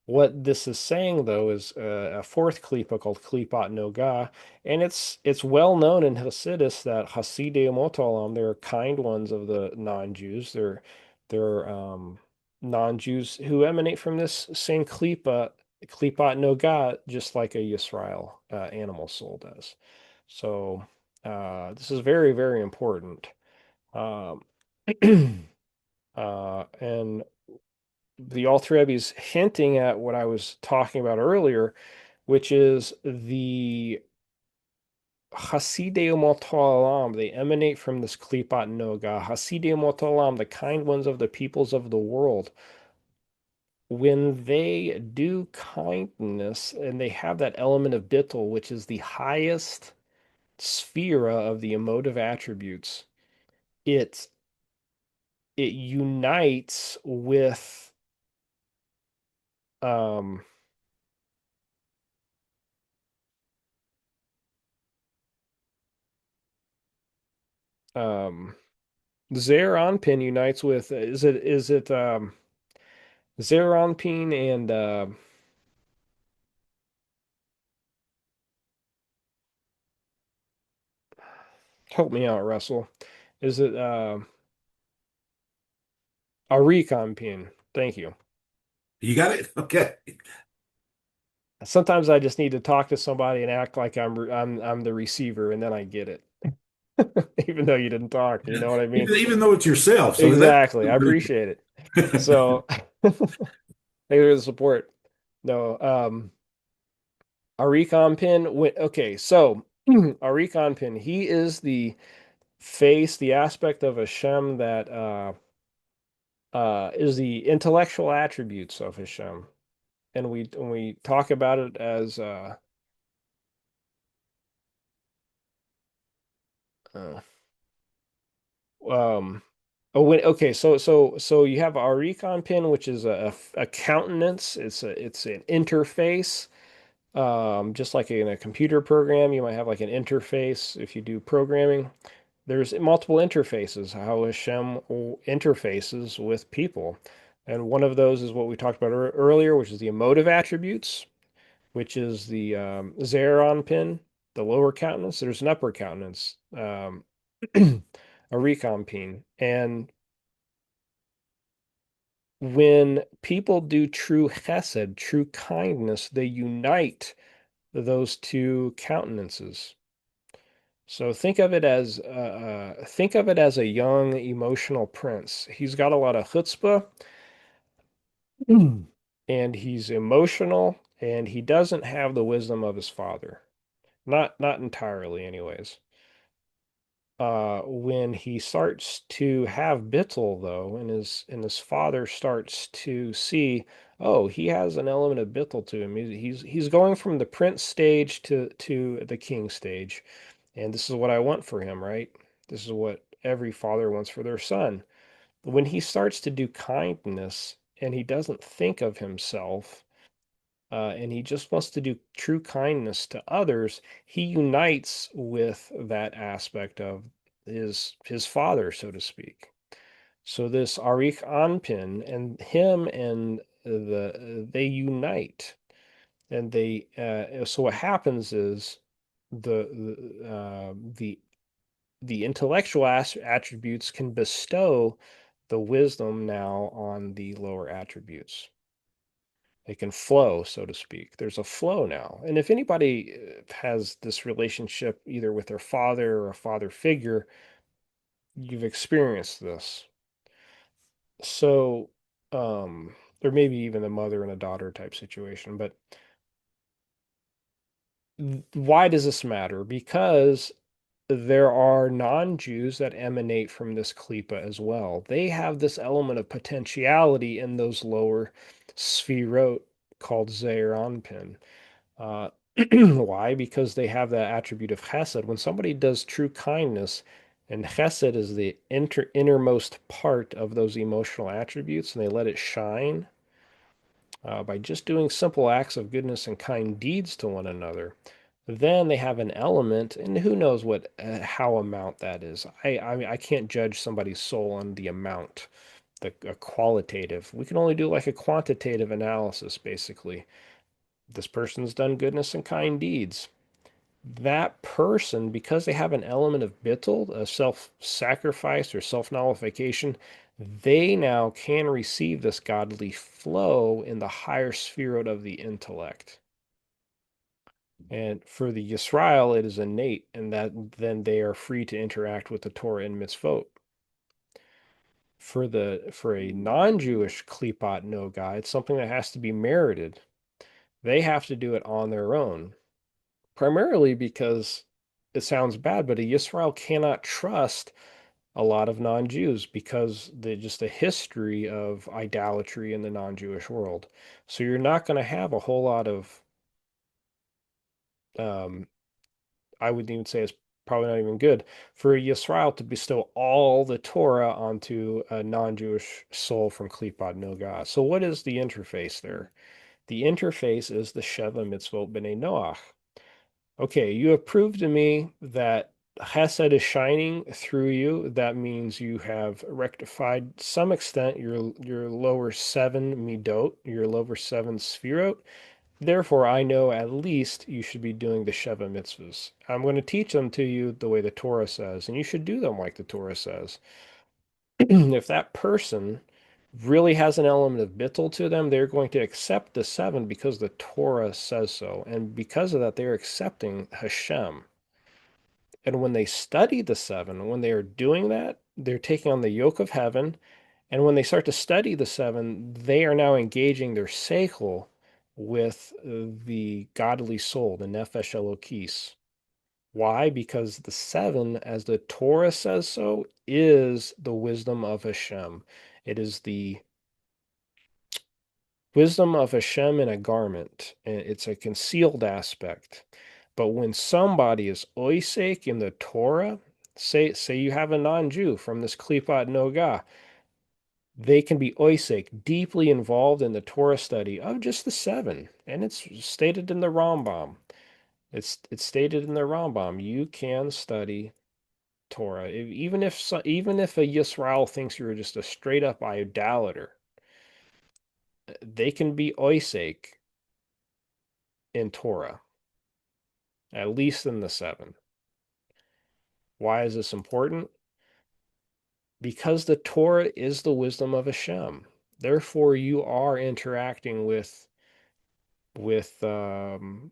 What this is saying, though, is a fourth klipa called klipat noga, and it's well known in Hasidus that Hasidei Motolam, they're kind ones of the non-Jews. They're non-Jews who emanate from this same klipa, klipat noga, just like a Yisrael animal soul does. So this is very, very important. Um, and the Alter Rebbe is hinting at what I was talking about earlier, which is the Hasidei Umot Ha'olam. They emanate from this Klipat Noga. Hasidei Umot Ha'olam, the kind ones of the peoples of the world. When they do kindness and they have that element of bittul, which is the highest sphere of the emotive attributes, it it unites with um um Zeranpin unites with is it Zeranpin and help me out, Russell. Is it Arikanpin? Thank you. You got it? Okay. Sometimes I just need to talk to somebody and act like I'm the receiver, and then I get it. Even though you didn't talk, you know what I mean? Even though it's yourself. So that's Exactly. I appreciate it. So thank you for the support. No, Arikon Pin went okay, so Arikon Pin, he is the face, the aspect of Hashem that is the intellectual attributes of Hashem. And we talk about it as uh um oh when okay, so you have Arikon Pin, which is a countenance, it's an interface. Just like in a computer program, you might have like an interface if you do programming. There's multiple interfaces, how Hashem interfaces with people. And one of those is what we talked about earlier, which is the emotive attributes, which is the Zeron pin, the lower countenance. There's an upper countenance, a recon pin. And when people do true chesed, true kindness, they unite those two countenances. So think of it as a young emotional prince. He's got a lot of chutzpah and he's emotional and he doesn't have the wisdom of his father. Not entirely anyways. When he starts to have bittul though, and his father starts to see, oh, he has an element of bittul to him. He's going from the prince stage to the king stage. And this is what I want for him, right? This is what every father wants for their son. When he starts to do kindness and he doesn't think of himself, and he just wants to do true kindness to others, he unites with that aspect of his father, so to speak. So this Arich Anpin and him and they unite, and they so what happens is the intellectual attributes can bestow the wisdom now on the lower attributes. They can flow, so to speak. There's a flow now. And if anybody has this relationship either with their father or a father figure, you've experienced this. So, or maybe even a mother and a daughter type situation. But why does this matter? Because there are non-Jews that emanate from this klipa as well. They have this element of potentiality in those lower sphirot called Zeir Anpin. Uh, why? Because they have that attribute of chesed. When somebody does true kindness, and chesed is the innermost part of those emotional attributes, and they let it shine by just doing simple acts of goodness and kind deeds to one another, then they have an element, and who knows what how amount that is. I mean, I can't judge somebody's soul on the amount, the a qualitative. We can only do like a quantitative analysis, basically. This person's done goodness and kind deeds. That person, because they have an element of bittul, a self-sacrifice or self-nullification, they now can receive this godly flow in the higher sphere of the intellect. And for the Yisrael, it is innate, and that then they are free to interact with the Torah and mitzvot. For a non-Jewish klipot noga, it's something that has to be merited. They have to do it on their own, primarily because it sounds bad, but a Yisrael cannot trust a lot of non-Jews because just the history of idolatry in the non-Jewish world. So you're not going to have a whole lot of, um, I would even say it's probably not even good for Yisrael to bestow all the Torah onto a non-Jewish soul from Klipot Noga. So what is the interface there? The interface is the Sheva Mitzvot B'nai Noach. Okay, you have proved to me that Chesed is shining through you. That means you have rectified to some extent your lower seven midot, your lower seven sfirot. Therefore, I know at least you should be doing the Sheva mitzvahs. I'm going to teach them to you the way the Torah says, and you should do them like the Torah says. If that person really has an element of bittul to them, they're going to accept the seven because the Torah says so. And because of that, they're accepting Hashem. And when they study the seven, when they are doing that, they're taking on the yoke of heaven. And when they start to study the seven, they are now engaging their seichel with the godly soul, the nefesh elokis. Why? Because the seven, as the Torah says so, is the wisdom of Hashem. It is the wisdom of Hashem in a garment. It's a concealed aspect. But when somebody is oisek in the Torah, say you have a non-Jew from this Klipot Noga, they can be oisek, deeply involved in the Torah study of just the seven. And it's stated in the Rambam. It's stated in the Rambam. You can study Torah. Even if a Yisrael thinks you're just a straight up idolater, they can be oisek in Torah, at least in the seven. Why is this important? Because the Torah is the wisdom of Hashem. Therefore, you are interacting with the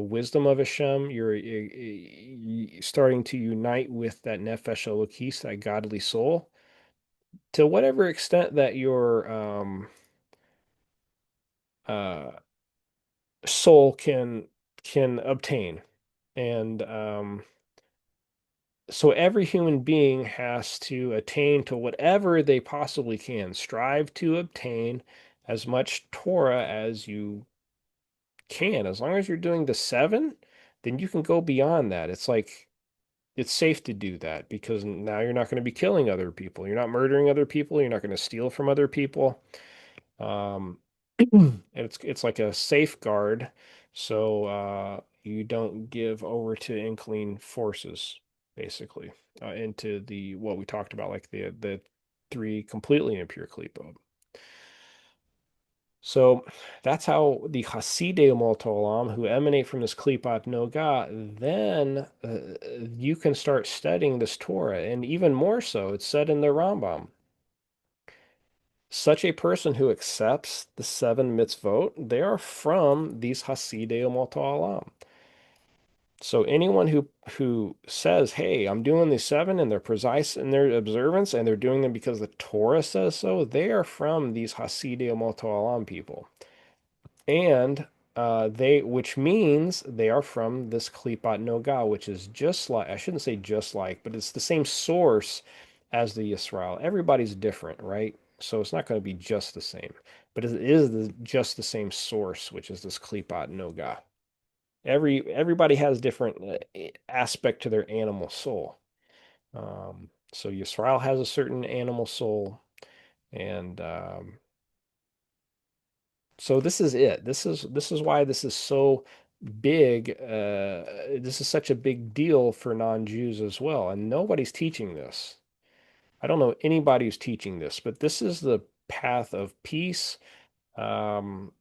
wisdom of Hashem. You're starting to unite with that nefesh elokis, that godly soul, to whatever extent that your uh, soul can obtain. And so every human being has to attain to whatever they possibly can, strive to obtain as much Torah as you can. As long as you're doing the seven, then you can go beyond that. It's like it's safe to do that because now you're not going to be killing other people. You're not murdering other people. You're not going to steal from other people. Um, and it's like a safeguard, so you don't give over to unclean forces, basically, into the what we talked about, like the three completely impure klipa. So that's how the Hasidei Umot Olam, who emanate from this Klipat Noga, then you can start studying this Torah. And even more so, it's said in the Rambam. Such a person who accepts the seven mitzvot, they are from these Hasidei Umot Olam. So anyone who says, "Hey, I'm doing these seven and they're precise in their observance and they're doing them because the Torah says so," they are from these Hasidei Umot Olam people. And which means they are from this Klipat Noga, which is just like, I shouldn't say just like, but it's the same source as the Yisrael. Everybody's different, right? So it's not going to be just the same, but it is just the same source, which is this Klipat Noga. Everybody has different aspect to their animal soul. So Yisrael has a certain animal soul, and so this is it. This is why this is so big. This is such a big deal for non-Jews as well, and nobody's teaching this. I don't know anybody who's teaching this, but this is the path of peace, um,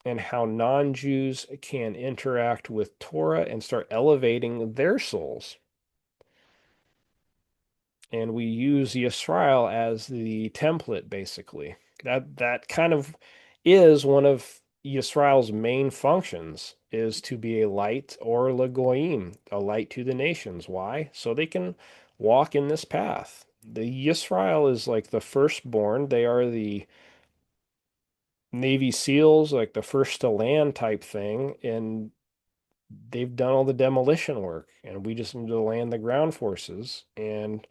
and how non-Jews can interact with Torah and start elevating their souls. And we use Yisrael as the template, basically. That kind of is one of Yisrael's main functions, is to be a light or lagoyim, a light to the nations. Why? So they can walk in this path. The Yisrael is like the firstborn. They are the Navy SEALs, like the first to land type thing, and they've done all the demolition work, and we just need to land the ground forces and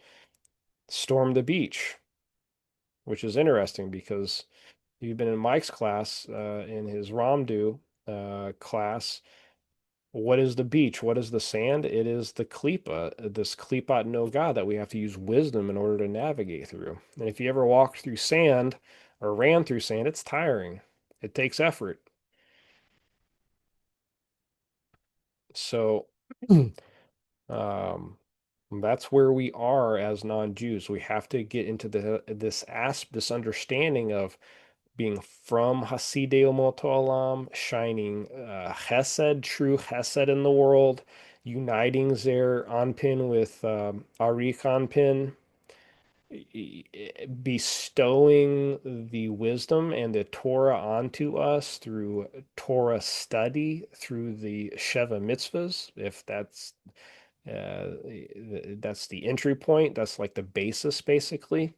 storm the beach, which is interesting because you've been in Mike's class, in his Ramdu class. What is the beach? What is the sand? It is the klipa, this klipat no God that we have to use wisdom in order to navigate through. And if you ever walked through sand or ran through sand, it's tiring. It takes effort. So um, that's where we are as non-Jews. We have to get into this understanding of being from Hasidei Umot Olam, shining Chesed, true Chesed in the world, uniting Zer Anpin with Arik Anpin, bestowing the wisdom and the Torah onto us through Torah study, through the Sheva mitzvahs, if that's the entry point, that's like the basis basically.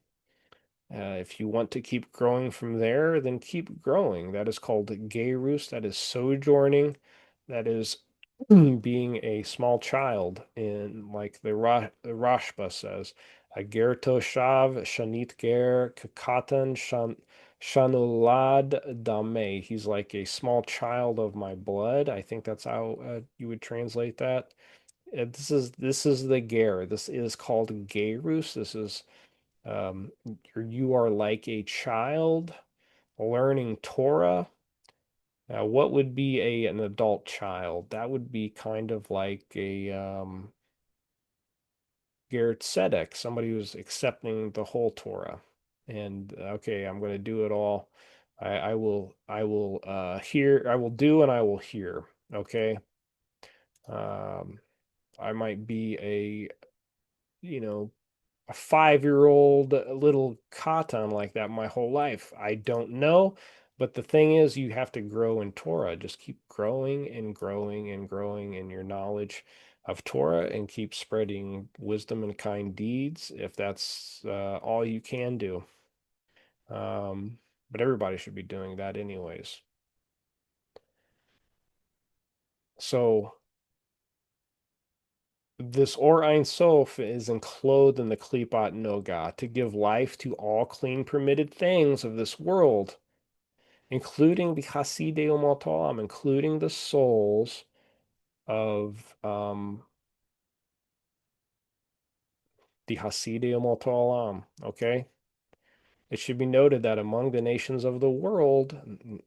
If you want to keep growing from there, then keep growing. That is called gerus. That is sojourning. That is being a small child in, like the Rashba says, a ger toshav shanit ger kakatan shanulad dame. He's like a small child of my blood. I think that's how you would translate that. This is the ger. This is called gerus. This is you are like a child learning Torah. Now, what would be an adult child? That would be kind of like a Ger Tzedek, somebody who's accepting the whole Torah. And okay, I'm going to do it all. I will hear, I will do, and I will hear. Okay. Um, I might be you know, a 5-year-old little katan like that my whole life. I don't know. But the thing is, you have to grow in Torah. Just keep growing and growing and growing in your knowledge of Torah and keep spreading wisdom and kind deeds if that's all you can do. Um, but everybody should be doing that anyways. So this Or Ein Sof is enclosed in the Klipat Noga to give life to all clean permitted things of this world, including the Hasidei Umotam, including the souls of the Hasidei Umotam. Okay? It should be noted that among the nations of the world,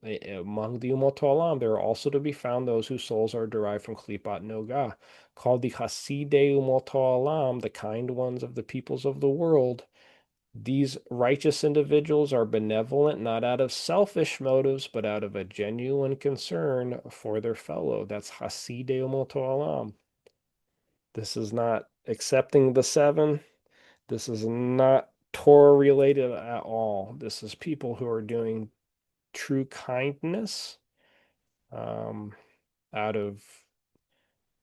among the Umotolam, there are also to be found those whose souls are derived from Klipat Noga, called the Hasidei Umotolam, the kind ones of the peoples of the world. These righteous individuals are benevolent not out of selfish motives, but out of a genuine concern for their fellow. That's Hasidei Umotolam. This is not accepting the seven. This is not Torah related at all. This is people who are doing true kindness um, out of,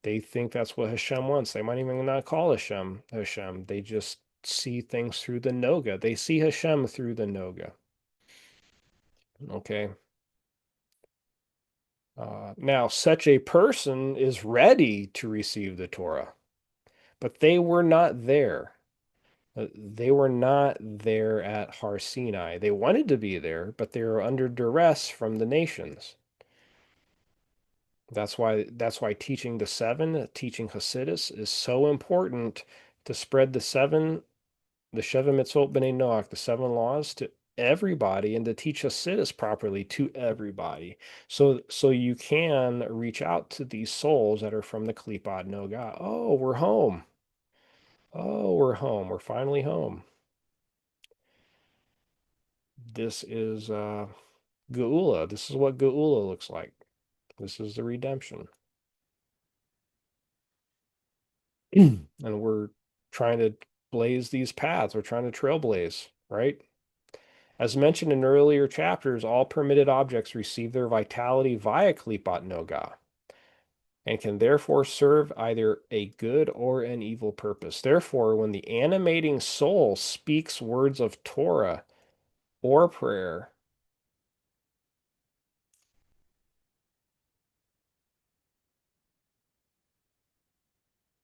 they think that's what Hashem wants. They might even not call Hashem Hashem. They just see things through the Noga. They see Hashem through the Noga. Okay. Now, such a person is ready to receive the Torah, but they were not there. They were not there at Har Sinai. They wanted to be there, but they were under duress from the nations. That's why teaching the seven, teaching Hasidus is so important to spread the Sheva Mitzvot B'nai Noach, the seven laws to everybody, and to teach Hasidus properly to everybody. So you can reach out to these souls that are from the Klipot Noga. Oh, we're home. Oh, we're home. We're finally home. This is Geula. This is what Geula looks like. This is the redemption. And we're trying to blaze these paths. We're trying to trailblaze, right? As mentioned in earlier chapters, all permitted objects receive their vitality via Klipat Noga. and can therefore serve either a good or an evil purpose. Therefore, when the animating soul speaks words of Torah or prayer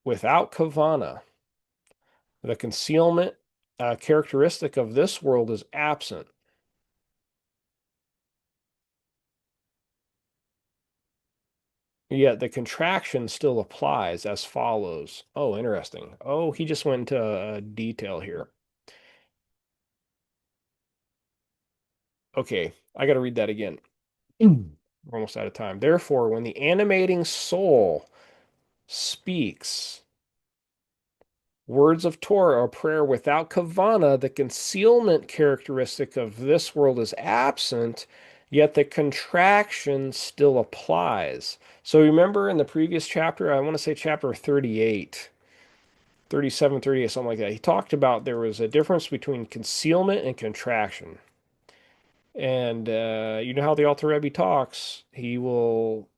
without kavana, the concealment characteristic of this world is absent. Yet the contraction still applies as follows. Oh, interesting. Oh, he just went into detail here. Okay, I got to read that again. We're almost out of time. Therefore, when the animating soul speaks words of Torah or prayer without kavana, the concealment characteristic of this world is absent, yet the contraction still applies. So remember in the previous chapter, I want to say chapter 38, 37, 38, something like that, he talked about there was a difference between concealment and contraction. And you know how the Alter Rebbe talks. He will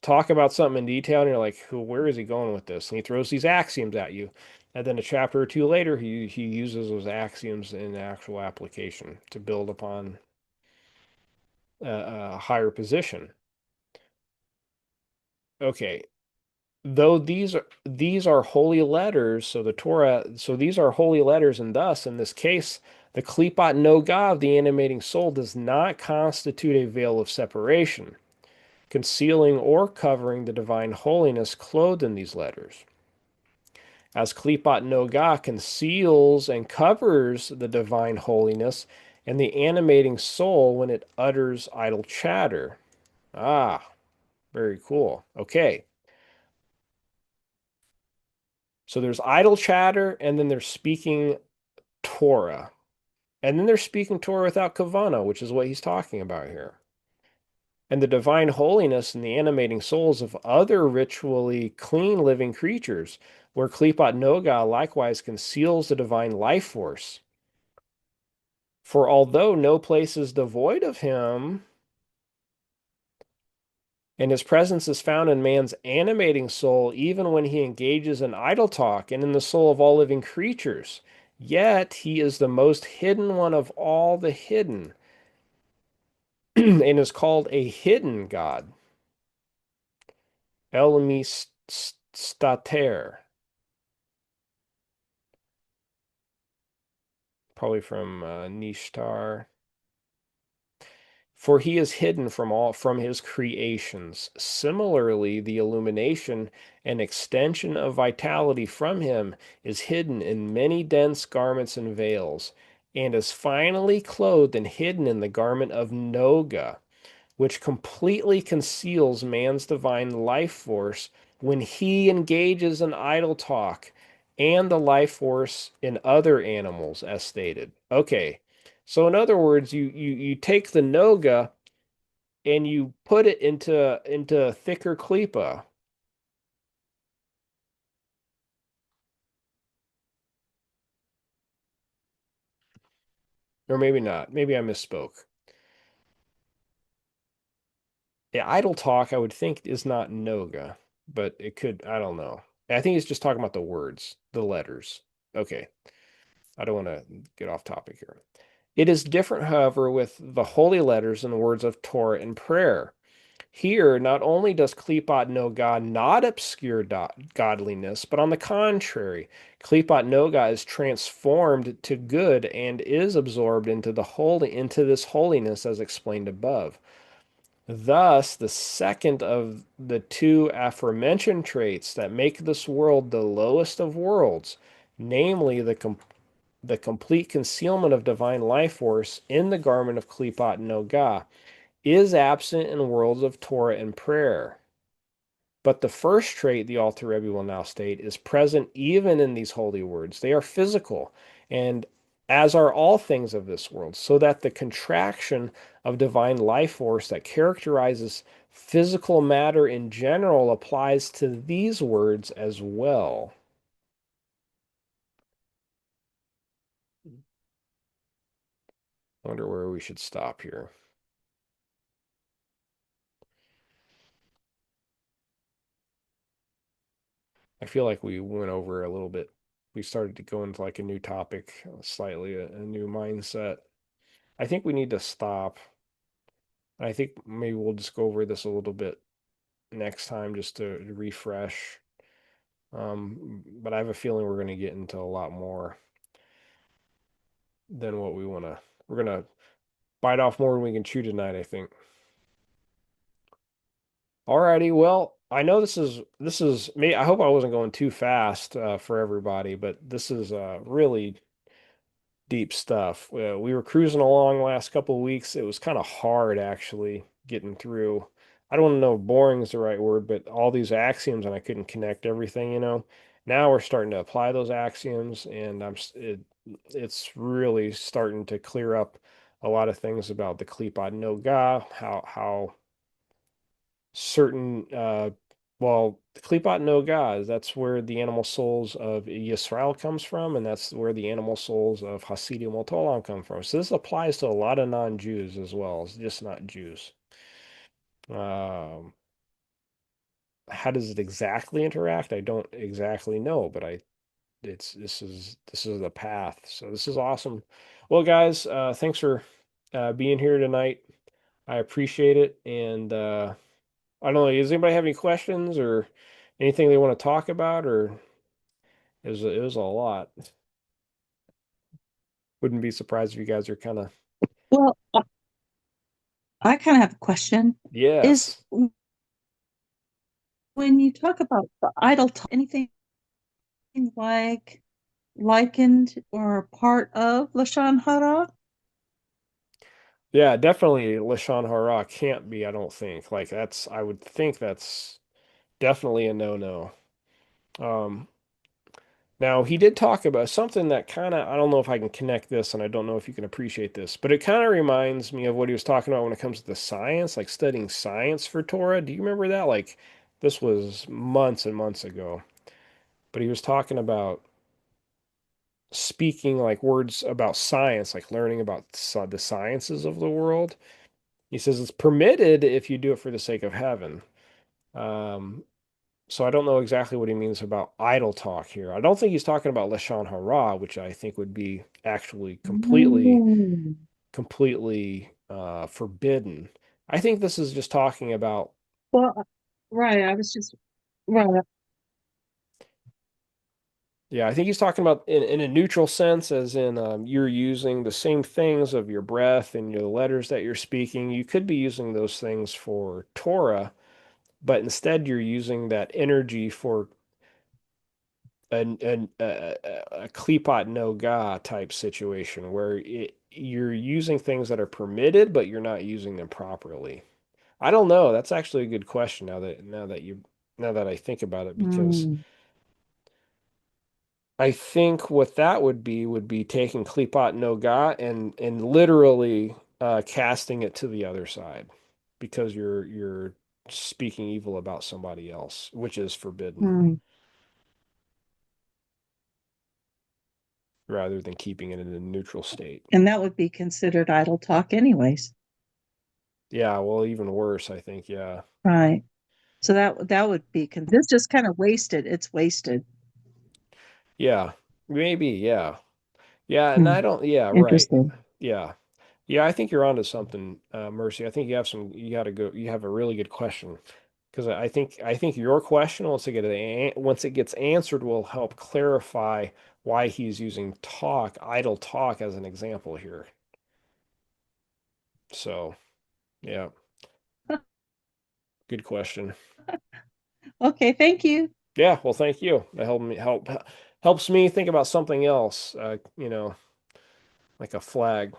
talk about something in detail, and you're like, where is he going with this? And he throws these axioms at you. And then a chapter or two later, he uses those axioms in actual application to build upon a higher position. Okay, though these are holy letters, so the Torah, so these are holy letters, and thus in this case, the Klipot Nogav, the animating soul, does not constitute a veil of separation, concealing or covering the divine holiness clothed in these letters. As Klipot Noga conceals and covers the divine holiness and the animating soul when it utters idle chatter. Ah, very cool. Okay. So there's idle chatter, and then they're speaking Torah. And then they're speaking Torah without kavana, which is what he's talking about here. And the divine holiness and the animating souls of other ritually clean living creatures, where Klipot Noga likewise conceals the divine life force. For although no place is devoid of him, and his presence is found in man's animating soul, even when he engages in idle talk and in the soul of all living creatures, yet he is the most hidden one of all the hidden, and is called a hidden God, Elmistater, probably from Nishtar. For he is hidden from his creations. Similarly, the illumination and extension of vitality from him is hidden in many dense garments and veils, and is finally clothed and hidden in the garment of Noga, which completely conceals man's divine life force when he engages in idle talk, and the life force in other animals, as stated. Okay, so in other words, you take the Noga and you put it into thicker klipa, or maybe not. Maybe I misspoke. Yeah, idle talk, I would think, is not Noga, but it could. I don't know. I think he's just talking about the words, the letters. Okay. I don't want to get off topic here. It is different, however, with the holy letters and the words of Torah and prayer. Here, not only does Klipot Noga not obscure godliness, but on the contrary, Klipot Noga is transformed to good and is absorbed into this holiness as explained above. Thus, the second of the two aforementioned traits that make this world the lowest of worlds, namely the complete concealment of divine life force in the garment of Klipot Noga, is absent in worlds of Torah and prayer. But the first trait, the Alter Rebbe will now state, is present even in these holy words. They are physical, and as are all things of this world, so that the contraction of divine life force that characterizes physical matter in general applies to these words as well. I wonder where we should stop here. I feel like we went over a little bit. We started to go into like a new topic, slightly a new mindset. I think we need to stop. I think maybe we'll just go over this a little bit next time just to refresh. But I have a feeling we're going to get into a lot more than what we want to. We're going to bite off more than we can chew tonight, I think. Alrighty, well, I know this is me. I hope I wasn't going too fast for everybody, but this is really deep stuff. We were cruising along the last couple of weeks. It was kind of hard actually getting through. I don't know if boring is the right word, but all these axioms and I couldn't connect everything, you know. Now we're starting to apply those axioms and it's really starting to clear up a lot of things about the Klipot no Ga, how certain well, the Klipot no Gaz, that's where the animal souls of Yisrael comes from, and that's where the animal souls of Hasidim Otolam come from. So this applies to a lot of non-Jews as well, it's just not Jews. Um, how does it exactly interact? I don't exactly know, but I it's this is the path. So this is awesome. Well, guys, thanks for being here tonight. I appreciate it, and I don't know. Does anybody have any questions or anything they want to talk about, or it was a lot. Wouldn't be surprised if you guys are kind of Well, I kind of have a question. Is yes, when you talk about the idle talk, anything like likened or part of Lashon Hara? yeah, definitely Lashon Hara can't be. I don't think like that's. I would think that's definitely a no-no. Um, Now he did talk about something that kind of I don't know if I can connect this, and I don't know if you can appreciate this, but it kind of reminds me of what he was talking about when it comes to the science, like studying science for Torah. Do you remember that? Like this was months and months ago. But he was talking about speaking like words about science, like learning about the sciences of the world. He says it's permitted if you do it for the sake of heaven. Um, so I don't know exactly what he means about idle talk here. I don't think he's talking about Lashon Hara, which I think would be actually Mm. completely forbidden. I think this is just talking about Well, right. I was just right. yeah, I think he's talking about in a neutral sense, as in you're using the same things of your breath and your letters that you're speaking. You could be using those things for Torah, but instead you're using that energy for a klipot no ga type situation where you're using things that are permitted, but you're not using them properly. I don't know. That's actually a good question now that I think about it, because Mm. I think what that would be taking Klipot Noga and literally casting it to the other side because you're speaking evil about somebody else, which is forbidden, Mm. rather than keeping it in a neutral state. And that would be considered idle talk anyways. Yeah, well, even worse, I think. Yeah. Right. So that would be this just kind of wasted. It's wasted. Yeah. Maybe, yeah. Yeah, and I Hmm. don't, yeah, right. Interesting. Yeah. Yeah, I think you're onto something, Mercy. I think you got to go, you have a really good question. Because I think your question once it gets answered will help clarify why he's using idle talk as an example here. So, yeah, good question. Okay, thank you. Yeah, well, thank you. That helps me think about something else, like a flag.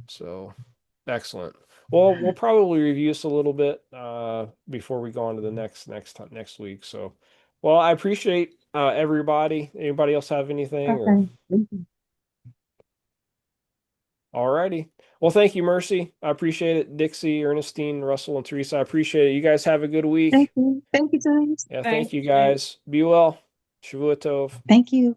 So, excellent. Well, we'll probably review this a little bit before we go on to the next week. So, well, I appreciate everybody. Anybody else have anything or? Okay. Thank you. All righty. Well, thank you, Mercy. I appreciate it. Dixie, Ernestine, Russell, and Teresa. I appreciate it. You guys have a good Thank week. you. Thank you, James. Yeah, Bye. thank you guys. Be well. Shavua Tov. Thank you.